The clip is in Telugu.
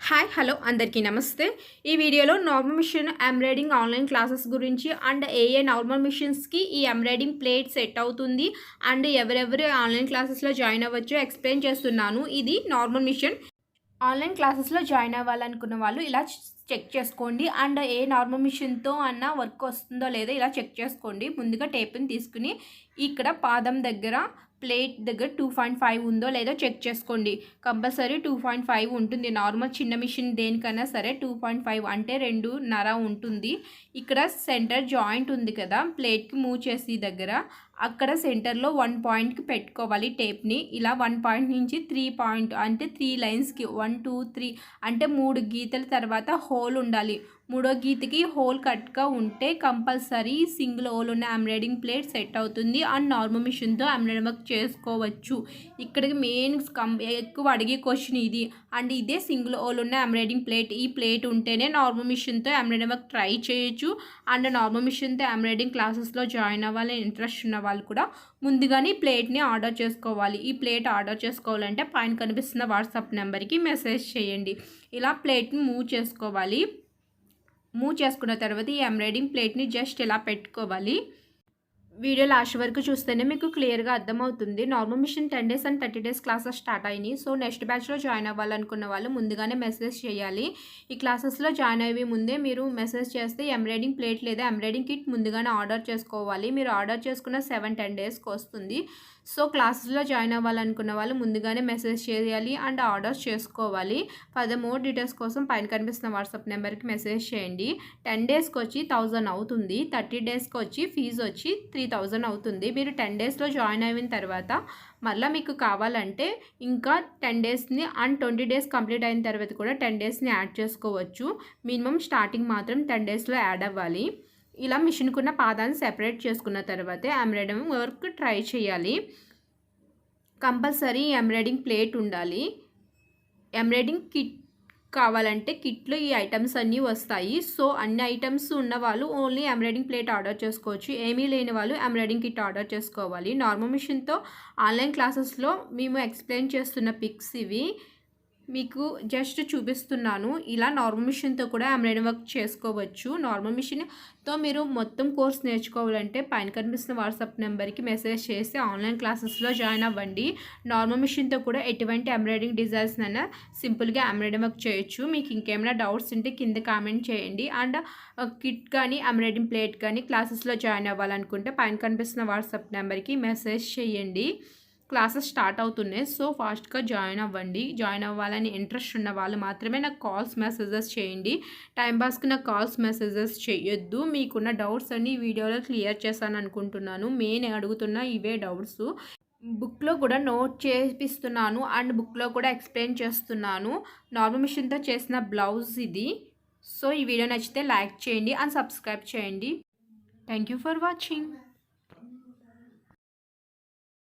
హాయ్ హలో అందరికీ నమస్తే. ఈ వీడియోలో normal machine embroiding online classes గురించి అండ్ ఏ నార్మల్ మిషన్స్కి ఈ ఎంబ్రాయిడింగ్ ప్లేట్ సెట్ అవుతుంది అండ్ ఎవరెవరు ఆన్లైన్ క్లాసెస్లో జాయిన్ అవ్వచ్చో ఎక్స్ప్లెయిన్ చేస్తున్నాను. ఇది నార్మల్ మిషన్. ఆన్లైన్ క్లాసెస్లో జాయిన్ అవ్వాలనుకున్న వాళ్ళు ఇలా చెక్ చేసుకోండి అండ్ ఏ నార్మల్ మిషన్తో అన్న వర్క్ వస్తుందో లేదో ఇలా చెక్ చేసుకోండి. ముందుగా టేప్ని తీసుకుని ఇక్కడ పాదం దగ్గర ప్లేట్ దగ్గర 2.5 ఉందో లేదో చెక్ చేసుకోండి. కంపల్సరీ 2.5 ఉంటుంది. నార్మల్ చిన్న మిషన్ దేనికైనా సరే 2.5 అంటే 2.5 ఉంటుంది. ఇక్కడ సెంటర్ జాయింట్ ఉంది కదా, ప్లేట్కి మూవ్ చేసి దగ్గర అక్కడ సెంటర్లో 1 పాయింట్కి పెట్టుకోవాలి టేప్ని. ఇలా 1 పాయింట్ నుంచి 3 పాయింట్ అంటే 3 లైన్స్కి 1 2 3 అంటే 3 గీతల తర్వాత హోల్ ఉండాలి. మూడో గీతకి హోల్ కట్గా ఉంటే కంపల్సరీ సింగిల్ హోల్ ఉన్న ఎంబ్రాయిడింగ్ ప్లేట్ సెట్ అవుతుంది అండ్ నార్మల్ మిషన్తో ఎంబ్రాయిడింగ్ వర్క్ చేసుకోవచ్చు. ఇక్కడికి మెయిన్ ఎక్కువ అడిగే క్వశ్చన్ ఇది. అండ్ ఇదే సింగిల్ హోల్ ఉన్న ఎంబ్రాయిడింగ్ ప్లేట్. ఈ ప్లేట్ ఉంటేనే నార్మల్ మిషన్తో ఎంబ్రాయిడింగ్ వర్క్ ట్రై చేయొచ్చు. అండ్ నార్మల్ మిషన్తో ఎంబ్రాయిడింగ్ క్లాసెస్లో జాయిన్ అవ్వాలని ఇంట్రెస్ట్ ఉన్న వాళ్ళు కూడా ముందుగానే ప్లేట్ని ఆర్డర్ చేసుకోవాలి. ఈ ప్లేట్ ఆర్డర్ చేసుకోవాలంటే పైన కనిపిస్తున్న వాట్సాప్ నెంబర్కి మెసేజ్ చేయండి. ఇలా ప్లేట్ని మూవ్ చేసుకోవాలి. మూవ్ చేసుకున్న తర్వాత ఈ ఎంబ్రాయిడింగ్ ప్లేట్ని జస్ట్ ఇలా పెట్టుకోవాలి. వీడియో లాస్ట్ వరకు చూస్తేనే మీకు క్లియర్గా అర్థమవుతుంది. Normal machine 10 days and 30 days classes start అయినాయి. సో నెక్స్ట్ బ్యాచ్లో జాయిన్ అవ్వాలనుకున్న వాళ్ళు ముందుగానే మెసేజ్ చేయాలి. ఈ క్లాసెస్లో జాయిన్ అయ్యే ముందే మీరు మెసేజ్ చేస్తే ఎంబ్రాయిడింగ్ ప్లేట్ లేదా ఎంబ్రాయిడింగ్ కిట్ ముందుగానే ఆర్డర్ చేసుకోవాలి. మీరు ఆర్డర్ చేసుకున్న 7-10 daysకి వస్తుంది. సో క్లాసెస్లో జాయిన్ అవ్వాలనుకున్న వాళ్ళు ముందుగానే మెసేజ్ చేయాలి అండ్ ఆర్డర్స్ చేసుకోవాలి. ఫర్దర్ మోర్ డీటెయిల్స్ కోసం పైన కనిపిస్తున్న వాట్సాప్ నెంబర్కి మెసేజ్ చేయండి. 10 daysకి వచ్చి 1000 అవుతుంది. 30 daysకి వచ్చి ఫీజు వచ్చి 3000 అవుతుంది. మీరు 10 daysలో జాయిన్ అయిన తర్వాత మళ్ళీ మీకు కావాలంటే ఇంకా 10 daysని అండ్ 20 days కంప్లీట్ అయిన తర్వాత కూడా 10 daysని యాడ్ చేసుకోవచ్చు. మినిమం స్టార్టింగ్ మాత్రం 10 daysలో యాడ్ అవ్వాలి. ఇలా మిషన్కున్న పాదాన్ని సెపరేట్ చేసుకున్న తర్వాతే ఎంబ్రాయిడింగ్ వర్క్ ట్రై చేయాలి. కంపల్సరీ ఎంబ్రాయిడింగ్ ప్లేట్ ఉండాలి. ఎంబ్రాయిడింగ్ కిట్ కావాలంటే కిట్లో ఈ ఐటమ్స్ అన్నీ వస్తాయి. సో అన్ని ఐటమ్స్ ఉన్న వాళ్ళు ఓన్లీ ఎంబ్రాయిడింగ్ ప్లేట్ ఆర్డర్ చేసుకోవచ్చు. ఏమీ లేని వాళ్ళు ఎంబ్రాయిడింగ్ కిట్ ఆర్డర్ చేసుకోవాలి. నార్మల్ మిషన్తో ఆన్లైన్ క్లాసెస్లో మేము ఎక్స్ప్లెయిన్ చేస్తున్న పిక్స్ ఇవి మీకు జస్ట్ చూపిస్తున్నాను. ఇలా నార్మల్ మిషన్తో కూడా ఎంబ్రాయిడింగ్ వర్క్ చేసుకోవచ్చు. నార్మల్ మిషన్తో మీరు మొత్తం కోర్స్ నేర్చుకోవాలంటే పైన కనిపిస్తున్న వాట్సాప్ నెంబర్కి మెసేజ్ చేసి ఆన్లైన్ క్లాసెస్లో జాయిన్ అవ్వండి. నార్మల్ మిషన్తో కూడా ఎటువంటి ఎంబ్రాయిడింగ్ డిజైన్స్ అయినా సింపుల్గా ఎంబ్రాయిడింగ్ వర్క్ చేయొచ్చు. మీకు ఇంకేమైనా డౌట్స్ ఉంటే కింద కామెంట్ చేయండి. అండ్ కిట్ కానీ ఎంబ్రాయిడింగ్ ప్లేట్ కానీ క్లాసెస్లో జాయిన్ అవ్వాలనుకుంటే పైన కనిపిస్తున్న వాట్సాప్ నెంబర్కి మెసేజ్ చేయండి. క్లాసెస్ స్టార్ట్ అవుతున్నాయి. సో ఫాస్ట్గా జాయిన్ అవ్వండి. జాయిన్ అవ్వాలని ఇంట్రెస్ట్ ఉన్న వాళ్ళు మాత్రమే నాకు కాల్స్ మెసేజెస్ చేయండి. టైంపాస్కి నాకు కాల్స్ మెసేజెస్ చేయొద్దు. మీకున్న డౌట్స్ అన్ని ఈ వీడియోలో క్లియర్ చేస్తాను అనుకుంటున్నాను. మెయిన్ అడుగుతున్న ఇవే డౌట్స్. బుక్లో కూడా నోట్ చేపిస్తున్నాను అండ్ బుక్లో కూడా ఎక్స్ప్లెయిన్ చేస్తున్నాను. నార్మల్ మిషన్తో చేసిన బ్లౌజ్ ఇది. సో ఈ వీడియో నచ్చితే లైక్ చేయండి అండ్ సబ్స్క్రైబ్ చేయండి. Thank you for watching.